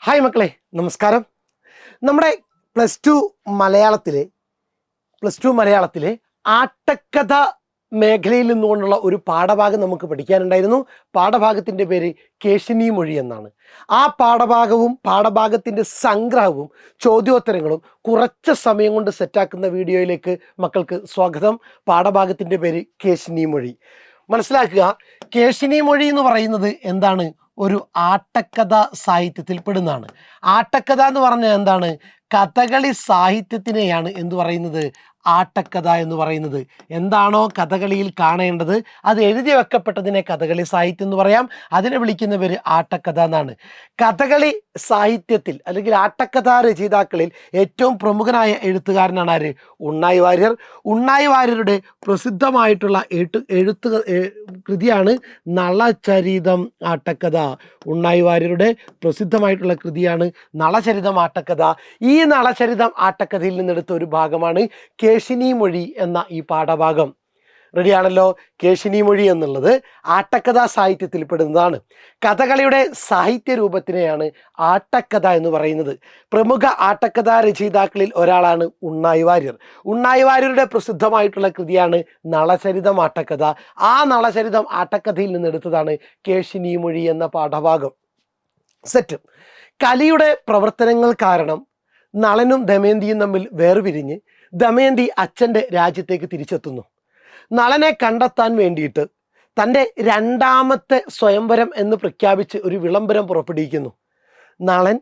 Hi മക്കളെ, നമസ്കാരം. നമ്മുടെ പ്ലസ് ടു മലയാളത്തിലെ ആട്ടക്കഥ മേഖലയിൽ നിന്നുകൊണ്ടുള്ള ഒരു പാഠഭാഗം നമുക്ക് പഠിക്കാനുണ്ടായിരുന്നു. പാഠഭാഗത്തിൻ്റെ പേര് കേശിനി മൊഴി എന്നാണ്. ആ പാഠഭാഗത്തിൻ്റെ സംഗ്രഹവും ചോദ്യോത്തരങ്ങളും കുറച്ച് സമയം കൊണ്ട് സെറ്റാക്കുന്ന വീഡിയോയിലേക്ക് മക്കൾക്ക് സ്വാഗതം. പാഠഭാഗത്തിൻ്റെ പേര് കേശിനി മൊഴി. മനസ്സിലാക്കുക, കേശിനി മൊഴി എന്ന് പറയുന്നത് എന്താണ്? ഒരു ആട്ടക്കഥ സാഹിത്യത്തിൽ പെടുന്നതാണ്. ആട്ടക്കഥ എന്ന് പറഞ്ഞാൽ എന്താണ്? കഥകളി സാഹിത്യത്തിനെയാണ് എന്തു പറയുന്നത്? ആട്ടക്കഥ എന്ന് പറയുന്നത്. എന്താണോ കഥകളിയിൽ കാണേണ്ടത് അത് എഴുതി വെക്കപ്പെട്ടതിനെ കഥകളി സാഹിത്യം എന്ന് പറയാം. അതിനെ വിളിക്കുന്ന പേര് ആട്ടക്കഥ എന്നാണ്. കഥകളി സാഹിത്യത്തിൽ അല്ലെങ്കിൽ ആട്ടക്കഥാ രചയിതാക്കളിൽ ഏറ്റവും പ്രമുഖനായ എഴുത്തുകാരനാണ് ആര്? ഉണ്ണായി വാര്യർ. ഉണ്ണായി വാര്യരുടെ പ്രസിദ്ധമായിട്ടുള്ള കൃതിയാണ് നളചരിതം ആട്ടക്കഥ. ഉണ്ണായി വാര്യരുടെ പ്രസിദ്ധമായിട്ടുള്ള കൃതിയാണ് നളചരിതം ആട്ടക്കഥ. ഈ നളചരിതം ആട്ടക്കഥയിൽ നിന്നെടുത്ത ഒരു ഭാഗമാണ് കേശിനി മൊഴി എന്ന ഈ പാഠഭാഗം. റെഡിയാണല്ലോ? കേശിനി മൊഴി എന്നുള്ളത് ആട്ടക്കഥാ സാഹിത്യത്തിൽ പെടുന്നതാണ്. കഥകളിയുടെ സാഹിത്യ രൂപത്തിനെയാണ് ആട്ടക്കഥ എന്ന് പറയുന്നത്. പ്രമുഖ ആട്ടക്കഥാ രചയിതാക്കളിൽ ഒരാളാണ് ഉണ്ണായി വാര്യർ. ഉണ്ണായി വാര്യരുടെ പ്രസിദ്ധമായിട്ടുള്ള കൃതിയാണ് നളചരിതം ആട്ടക്കഥ. ആ നളചരിതം ആട്ടക്കഥയിൽ നിന്നെടുത്തതാണ് കേശിനി മൊഴി എന്ന പാഠഭാഗം. സെറ്റ്. കലിയുടെ പ്രവർത്തനങ്ങൾ കാരണം നളനും ദമയന്തിയും തമ്മിൽ വേർപിരിഞ്ഞ് ദമയന്തി അച്ഛൻ്റെ രാജ്യത്തേക്ക് തിരിച്ചെത്തുന്നു. നളനെ കണ്ടെത്താൻ വേണ്ടിയിട്ട് തൻ്റെ രണ്ടാമത്തെ സ്വയംവരം എന്ന് പ്രഖ്യാപിച്ച് ഒരു വിളംബരം പുറപ്പെടുവിക്കുന്നു. നളൻ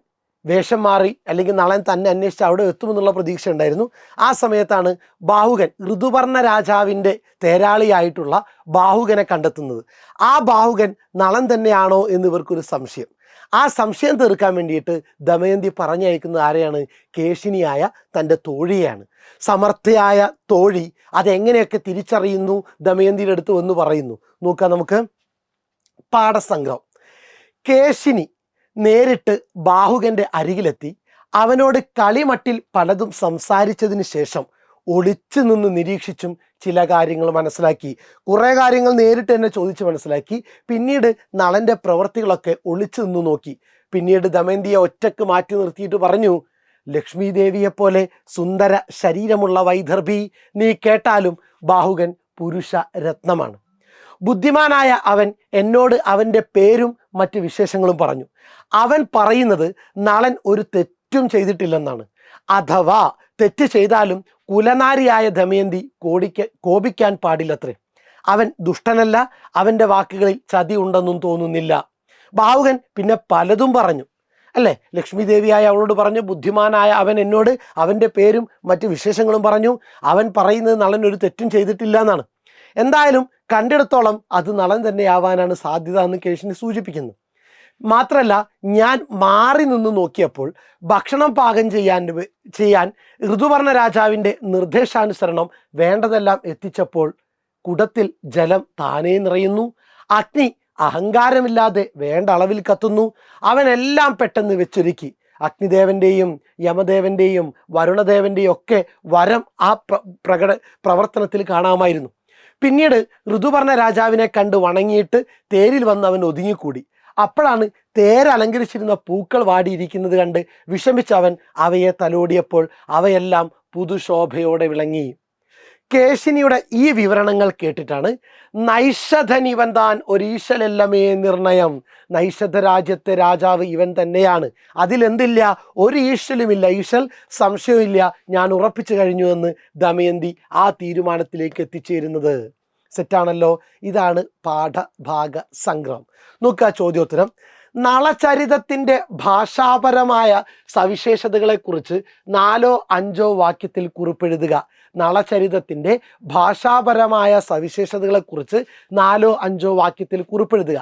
വേഷം മാറി, അല്ലെങ്കിൽ നളൻ തന്നെ അന്വേഷിച്ച് അവിടെ എത്തുമെന്നുള്ള പ്രതീക്ഷ ഉണ്ടായിരുന്നു. ആ സമയത്താണ് ബാഹുകൻ, ഋതുപർണ രാജാവിൻ്റെ തേരാളിയായിട്ടുള്ള ബാഹുകനെ കണ്ടെത്തുന്നത്. ആ ബാഹുകൻ നളൻ തന്നെയാണോ എന്ന് ഇവർക്കൊരു സംശയം. ആ സംശയം തീർക്കാൻ വേണ്ടിയിട്ട് ദമയന്തി പറഞ്ഞയക്കുന്നത് ആരെയാണ്? കേശിനിയായ തൻ്റെ തോഴിയാണ്. സമർത്ഥയായ തോഴി അതെങ്ങനെയൊക്കെ തിരിച്ചറിയുന്നു ദമയന്തിയുടെ അടുത്ത് എന്ന് പറയുന്നു. നോക്കാം നമുക്ക്. പാഠസംഗ്രഹം. കേശിനി നേരിട്ട് ബാഹുകൻ്റെ അരികിലെത്തി അവനോട് കളിമട്ടിൽ പലതും സംസാരിച്ചതിന് ശേഷം ഒളിച്ചു നിന്ന് നിരീക്ഷിച്ചും ചില കാര്യങ്ങൾ മനസ്സിലാക്കി. കുറേ കാര്യങ്ങൾ നേരിട്ട് തന്നെ ചോദിച്ച് മനസ്സിലാക്കി. പിന്നീട് നളൻ്റെ പ്രവൃത്തികളൊക്കെ ഒളിച്ചു നിന്ന് നോക്കി. പിന്നീട് ദമയന്തിയെ ഒറ്റക്ക് മാറ്റി നിർത്തിയിട്ട് പറഞ്ഞു, ലക്ഷ്മി ദേവിയെപ്പോലെ സുന്ദര ശരീരമുള്ള വൈദർഭി, നീ കേട്ടാലും ബാഹുകൻ പുരുഷ രത്നമാണ്. ബുദ്ധിമാനായ അവൻ എന്നോട് അവൻ്റെ പേരും മറ്റ് വിശേഷങ്ങളും പറഞ്ഞു. അവൻ പറയുന്നത് നളൻ ഒരു തെറ്റും ചെയ്തിട്ടില്ലെന്നാണ്. അഥവാ തെറ്റ് ചെയ്താലും കുലനാരിയായ ദമയന്തി കോപിക്കാൻ പാടില്ലത്രേ. അവൻ ദുഷ്ടനല്ല, അവൻ്റെ വാക്കുകളിൽ ചതി ഉണ്ടെന്നും തോന്നുന്നില്ല. ബാഹുകൻ പിന്നെ പലതും പറഞ്ഞു അല്ലേ? ലക്ഷ്മി ദേവിയായ അവളോട് പറഞ്ഞു, ബുദ്ധിമാനായ അവൻ എന്നോട് അവൻ്റെ പേരും മറ്റ് വിശേഷങ്ങളും പറഞ്ഞു. അവൻ പറയുന്നത് നളൻ ഒരു തെറ്റും ചെയ്തിട്ടില്ല എന്നാണ്. എന്തായാലും കണ്ടിടത്തോളം അത് നളൻ തന്നെയാവാനാണ് സാധ്യത എന്ന് കേശിനി സൂചിപ്പിക്കുന്നു. മാത്രമല്ല, ഞാൻ മാറി നിന്ന് നോക്കിയപ്പോൾ ഭക്ഷണം പാകം ചെയ്യാൻ ഋതുപർണ രാജാവിൻ്റെ നിർദ്ദേശാനുസരണം വേണ്ടതെല്ലാം എത്തിച്ചപ്പോൾ കുടത്തിൽ ജലം താനേ നിറയുന്നു. അഗ്നി അഹങ്കാരമില്ലാതെ വേണ്ട അളവിൽ കത്തുന്നു. അവനെല്ലാം പെട്ടെന്ന് വെച്ചൊരുക്കി. അഗ്നിദേവൻ്റെയും യമദേവൻ്റെയും വരുണദേവൻ്റെയും ഒക്കെ വരം ആ പ്രവർത്തനത്തിൽ കാണാമായിരുന്നു. പിന്നീട് ഋതുപർണ രാജാവിനെ കണ്ട് വണങ്ങിയിട്ട് തേരിൽ വന്ന് അവൻ ഒതുങ്ങിക്കൂടി. അപ്പോഴാണ് തേരലങ്കരിച്ചിരുന്ന പൂക്കൾ വാടിയിരിക്കുന്നത് കണ്ട് വിഷമിച്ച് അവൻ അവയെ തലോടിയപ്പോൾ അവയെല്ലാം പുതുശോഭയോടെ വിളങ്ങി. കേശിനിയുടെ ഈ വിവരണങ്ങൾ കേട്ടിട്ടാണ് നൈഷധൻ ഇവൻ താൻ ഒരീശലെല്ലമേ നിർണയം. നൈഷധ രാജ്യത്തെ രാജാവ് ഇവൻ തന്നെയാണ്, അതിലെന്തില്ല, ഒരു ഈശലുമില്ല, ഈശൽ സംശയമില്ല, ഞാൻ ഉറപ്പിച്ചു കഴിഞ്ഞു എന്ന് ദമയന്തി ആ തീരുമാനത്തിലേക്ക് എത്തിച്ചേരുന്നത്. സെറ്റാണല്ലോ? ഇതാണ് പാഠഭാഗ സംഗ്രഹം. നോക്കുക ചോദ്യോത്തരം. നളചരിതത്തിൻ്റെ ഭാഷാപരമായ സവിശേഷതകളെക്കുറിച്ച് 4-5 വാക്യത്തിൽ കുറിപ്പെഴുതുക. നളചരിതത്തിൻ്റെ ഭാഷാപരമായ സവിശേഷതകളെക്കുറിച്ച് 4-5 വാക്യത്തിൽ കുറിപ്പെഴുതുക.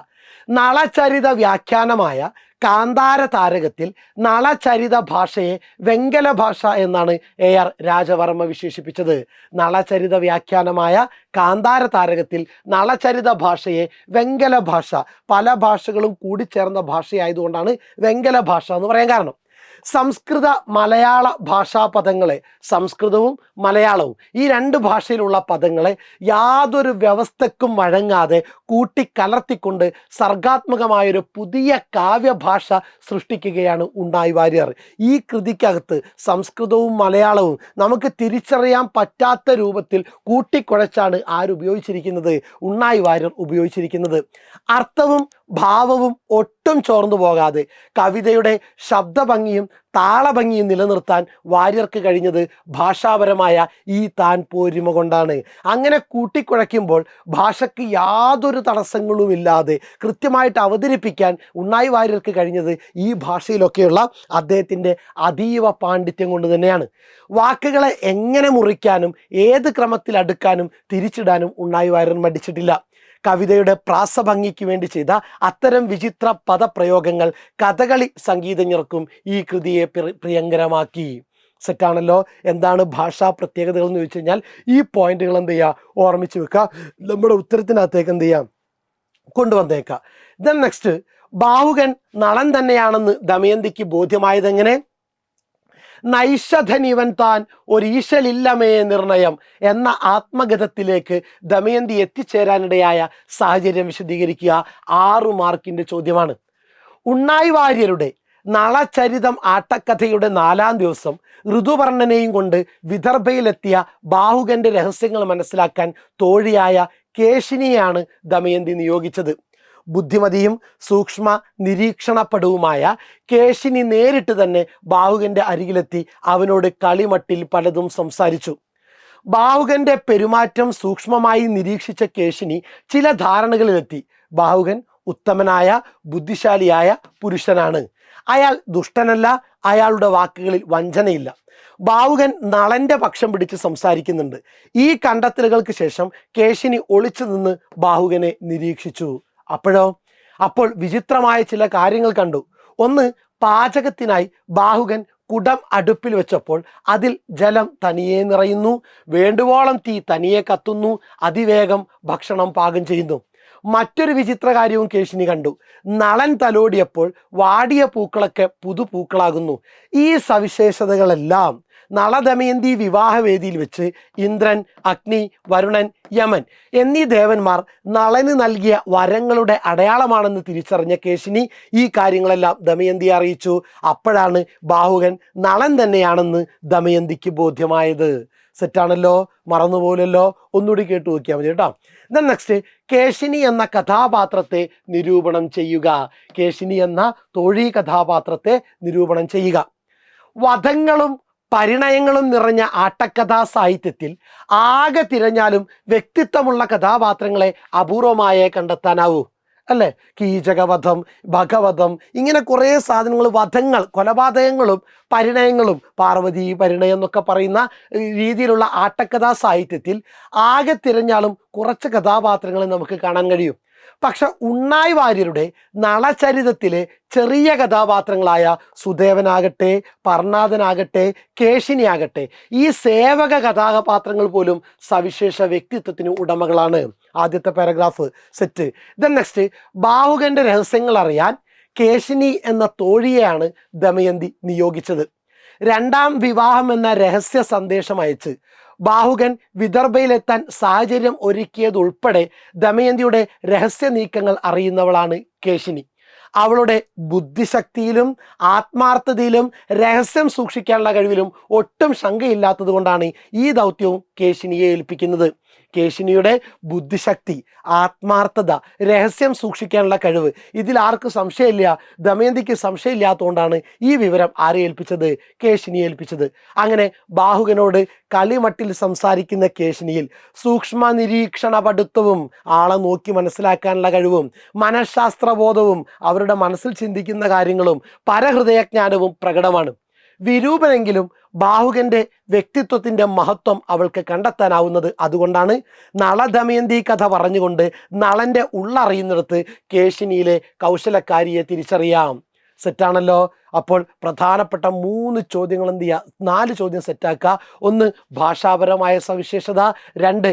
നളചരിത വ്യാഖ്യാനമായ കാന്താര താരകത്തിൽ നളചരിത ഭാഷയെ വെങ്കല ഭാഷ എന്നാണ് AR രാജവർമ്മ വിശേഷിപ്പിച്ചത്. നളചരിത വ്യാഖ്യാനമായ കാന്താര താരകത്തിൽ നളചരിത ഭാഷയെ വെങ്കല ഭാഷ, പല ഭാഷകളും കൂടിച്ചേർന്ന ഭാഷയായതുകൊണ്ടാണ് വെങ്കല ഭാഷ എന്ന് പറയാൻ കാരണം. സംസ്കൃത മലയാള ഭാഷാ പദങ്ങളെ, സംസ്കൃതവും മലയാളവും ഈ രണ്ട് ഭാഷയിലുള്ള പദങ്ങളെ യാതൊരു വ്യവസ്ഥക്കും വഴങ്ങാതെ കൂട്ടിക്കലർത്തിക്കൊണ്ട് സർഗാത്മകമായൊരു പുതിയ കാവ്യഭാഷ സൃഷ്ടിക്കുകയാണ് ഉണ്ണായി വാര്യർ. ഈ കൃതിക്കകത്ത് സംസ്കൃതവും മലയാളവും നമുക്ക് തിരിച്ചറിയാൻ പറ്റാത്ത രൂപത്തിൽ കൂട്ടിക്കുഴച്ചാണ് ആരുപയോഗിച്ചിരിക്കുന്നത്? ഉണ്ണായി വാര്യർ ഉപയോഗിച്ചിരിക്കുന്നത്. അർത്ഥവും ഭാവവും ഒട്ടും ചോർന്നു പോകാതെ കവിതയുടെ ശബ്ദഭംഗിയും താളഭംഗിയും നിലനിർത്താൻ വാര്യർക്ക് കഴിഞ്ഞത് ഭാഷാപരമായ ഈ താൻ പോരിമ കൊണ്ടാണ്. അങ്ങനെ കൂട്ടിക്കുഴയ്ക്കുമ്പോൾ ഭാഷയ്ക്ക് യാതൊരു തടസ്സങ്ങളുമില്ലാതെ കൃത്യമായിട്ട് അവതരിപ്പിക്കാൻ ഉണ്ണായി വാര്യർക്ക് കഴിഞ്ഞത് ഈ ഭാഷയിലൊക്കെയുള്ള അദ്ദേഹത്തിൻ്റെ അതീവ പാണ്ഡിത്യം കൊണ്ട് തന്നെയാണ്. വാക്കുകളെ എങ്ങനെ മുറിക്കാനും ഏത് ക്രമത്തിൽ അടുക്കാനും തിരിച്ചിടാനും ഉണ്ണായി വാര്യർ മടിച്ചിട്ടില്ല. കവിതയുടെ പ്രാസഭംഗിക്ക് വേണ്ടി ചെയ്ത അത്തരം വിചിത്ര പദപ്രയോഗങ്ങൾ കഥകളി സംഗീതജ്ഞർക്കും ഈ കൃതിയെ പ്രിയങ്കരമാക്കി. സെറ്റാണല്ലോ. എന്താണ് ഭാഷാ പ്രത്യേകതകൾ എന്ന് ചോദിച്ചു കഴിഞ്ഞാൽ ഈ പോയിന്റുകൾ എന്ത് ചെയ്യുക, ഓർമ്മിച്ച് വെക്കുക, നമ്മുടെ ഉത്തരത്തിനകത്തേക്ക് എന്ത് ചെയ്യാം, കൊണ്ടുവന്നേക്കാം. ദെൻ നെക്സ്റ്റ്, ബാഹുകൻ നളൻ തന്നെയാണെന്ന് ദമയന്തിക്ക് ബോധ്യമായത് എങ്ങനെ? നൈഷധനിവൻ താൻ ഒരീശലില്ലമേ നിർണയം എന്ന ആത്മഗതത്തിലേക്ക് ദമയന്തി എത്തിച്ചേരാനിടയായ സാഹചര്യം വിശദീകരിക്കുക 6 മാർക്കിൻ്റെ ചോദ്യമാണ്. ഉണ്ണായി വാര്യരുടെ നളചരിതം ആട്ടക്കഥയുടെ 4-ാം ദിവസം ഋതുവർണ്ണനെയും കൊണ്ട് വിദർഭയിലെത്തിയ ബാഹുകന്റെ രഹസ്യങ്ങൾ മനസ്സിലാക്കാൻ തോഴിയായ കേശിനിയാണ് ദമയന്തി നിയോഗിച്ചത്. ബുദ്ധിമതിയും സൂക്ഷ്മ നിരീക്ഷണപ്പെടുവുമായ കേശിനി നേരിട്ട് തന്നെ ബാഹുകന്റെ അരികിലെത്തി അവനോട് കളിമട്ടിൽ പലതും സംസാരിച്ചു. ബാഹുകന്റെ പെരുമാറ്റം സൂക്ഷ്മമായി നിരീക്ഷിച്ച കേശിനി ചില ധാരണകളിലെത്തി. ബാഹുകൻ ഉത്തമനായ ബുദ്ധിശാലിയായ പുരുഷനാണ്. അയാൾ ദുഷ്ടനല്ല, അയാളുടെ വാക്കുകളിൽ വഞ്ചനയില്ല. ബാഹുകൻ നളന്റെ പക്ഷം പിടിച്ച് സംസാരിക്കുന്നുണ്ട്. ഈ കണ്ടെത്തലുകൾക്ക് ശേഷം കേശിനി ഒളിച്ചു നിന്ന് ബാഹുകനെ നിരീക്ഷിച്ചു. അപ്പോൾ വിചിത്രമായ ചില കാര്യങ്ങൾ കണ്ടു. ഒന്ന്, പാചകത്തിനായി ബാഹുകൻ കുടം അടുപ്പിൽ വെച്ചപ്പോൾ അതിൽ ജലം തനിയെ നിറയുന്നു, വേണ്ടുവോളം തീ തനിയെ കത്തുന്നു, അതിവേഗം ഭക്ഷണം പാകം ചെയ്യുന്നു. മറ്റൊരു വിചിത്ര കാര്യവും കേശിനി കണ്ടു. നളൻ തലോടിയപ്പോൾ വാടിയ പൂക്കളൊക്കെ പുതുപൂക്കളാകുന്നു. ഈ സവിശേഷതകളെല്ലാം നളദമയന്തി വിവാഹവേദിയിൽ വെച്ച് ഇന്ദ്രൻ, അഗ്നി, വരുണൻ, യമൻ എന്നീ ദേവന്മാർ നളന് നൽകിയ വരങ്ങളുടെ അടയാളമാണെന്ന് തിരിച്ചറിഞ്ഞ കേശിനി ഈ കാര്യങ്ങളെല്ലാം ദമയന്തിയെ അറിയിച്ചു. അപ്പോഴാണ് ബാഹുകൻ നളൻ തന്നെയാണെന്ന് ദമയന്തിക്ക് ബോധ്യമായത്. സെറ്റാണല്ലോ, മറന്നുപോലല്ലോ, ഒന്നുകൂടി കേട്ടു നോക്കിയാൽ മതി കേട്ടോ. ദെൻ നെക്സ്റ്റ്, കേശിനി എന്ന കഥാപാത്രത്തെ നിരൂപണം ചെയ്യുക. കേശിനി എന്ന തോഴി കഥാപാത്രത്തെ നിരൂപണം ചെയ്യുക. വധങ്ങളും പരിണയങ്ങളും നിറഞ്ഞ ആട്ടക്കഥാ സാഹിത്യത്തിൽ ആകെ തിരഞ്ഞാലും വ്യക്തിത്വമുള്ള കഥാപാത്രങ്ങളെ അപൂർവമായേ കണ്ടെത്താനാവൂ, അല്ലേ? കീചകവധം, ഭഗവധം, ഇങ്ങനെ കുറേ സാധനങ്ങൾ, വധങ്ങൾ, കൊലപാതകങ്ങളും പരിണയങ്ങളും, പാർവതി പരിണയം എന്നൊക്കെ പറയുന്ന രീതിയിലുള്ള ആട്ടക്കഥാ സാഹിത്യത്തിൽ ആകെ തിരഞ്ഞാലും കുറച്ച് കഥാപാത്രങ്ങളെ നമുക്ക് കാണാൻ കഴിയും. പക്ഷെ ഉണ്ണായി വാര്യരുടെ നളചരിതത്തിലെ ചെറിയ കഥാപാത്രങ്ങളായ സുദേവനാകട്ടെ, പർണാദനാകട്ടെ, കേശിനിയാകട്ടെ, ഈ സേവക കഥാപാത്രങ്ങൾ പോലും സവിശേഷ വ്യക്തിത്വത്തിന് ഉടമകളാണ്. ആദ്യത്തെ പാരഗ്രാഫ് സെറ്റ്. ദെൻ നെക്സ്റ്റ്, ബാഹുകന്റെ രഹസ്യങ്ങൾ അറിയാൻ കേശിനി എന്ന തോഴിയെയാണ് ദമയന്തി നിയോഗിച്ചത്. 2ാം വിവാഹം എന്ന രഹസ്യ സന്ദേശം അയച്ച് ബാഹുകൻ വിദർഭയിലെത്താൻ സാഹചര്യം ഒരുക്കിയതുൾപ്പെടെ ദമയന്തിയുടെ രഹസ്യ നീക്കങ്ങൾ അറിയുന്നവളാണ് കേശിനി. അവളുടെ ബുദ്ധിശക്തിയിലും ആത്മാർത്ഥതയിലും രഹസ്യം സൂക്ഷിക്കാനുള്ള കഴിവിലും ഒട്ടും ശങ്കയില്ലാത്തത് കൊണ്ടാണ് ഈ ദൗത്യവും കേശിനിയെ ഏൽപ്പിക്കുന്നത്. കേശിനിയുടെ ബുദ്ധിശക്തി, ആത്മാർത്ഥത, രഹസ്യം സൂക്ഷിക്കാനുള്ള കഴിവ്, ഇതിൽ ആർക്ക് സംശയമില്ല? ദമയന്തിക്ക് സംശയമില്ലാത്തതുകൊണ്ടാണ് ഈ വിവരം ആരെ ഏൽപ്പിച്ചത്? കേശിനിയെ ഏൽപ്പിച്ചത്. അങ്ങനെ ബാഹുകനോട് കളിമട്ടിൽ സംസാരിക്കുന്ന കേശിനിയിൽ സൂക്ഷ്മ നിരീക്ഷണ പഠിത്തവും ആളെ നോക്കി മനസ്സിലാക്കാനുള്ള കഴിവും മനഃശാസ്ത്രബോധവും അവരുടെ മനസ്സിൽ ചിന്തിക്കുന്ന കാര്യങ്ങളും പരഹൃദയജ്ഞാനവും പ്രകടമാണ്. വിരൂപനെങ്കിലും ബാഹുകന്റെ വ്യക്തിത്വത്തിന്റെ മഹത്വം അവൾക്ക് കണ്ടെത്താനാവുന്നത് അതുകൊണ്ടാണ്. നളദമയന്തി കഥ പറഞ്ഞുകൊണ്ട് നളന്റെ ഉള്ളറിയുന്നിടത്ത് കേശിനിയിലെ കൗശലക്കാരിയെ തിരിച്ചറിയാം. സെറ്റാണല്ലോ. അപ്പോൾ പ്രധാനപ്പെട്ട 3 ചോദ്യങ്ങൾ എന്ത് ചെയ്യുക, 4 ചോദ്യം സെറ്റാക്കുക. 1 ഭാഷാപരമായ സവിശേഷത, 2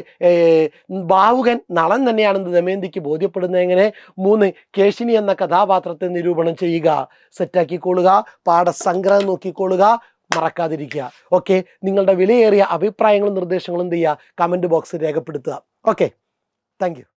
ഭാവുകൻ നളൻ തന്നെയാണെന്ന് ദമയന്തിക്ക് ബോധ്യപ്പെടുന്നത് എങ്ങനെ, 3 കേശിനി എന്ന കഥാപാത്രത്തെ നിരൂപണം ചെയ്യുക. സെറ്റാക്കിക്കൊള്ളുക, പാഠസംഗ്രഹം നോക്കിക്കൊള്ളുക, മറക്കാതിരിക്കുക. ഓക്കെ, നിങ്ങളുടെ വിലയേറിയ അഭിപ്രായങ്ങളും നിർദ്ദേശങ്ങളും എന്ത് ചെയ്യുക, കമൻറ്റ് ബോക്സിൽ രേഖപ്പെടുത്തുക. Okay, thank you.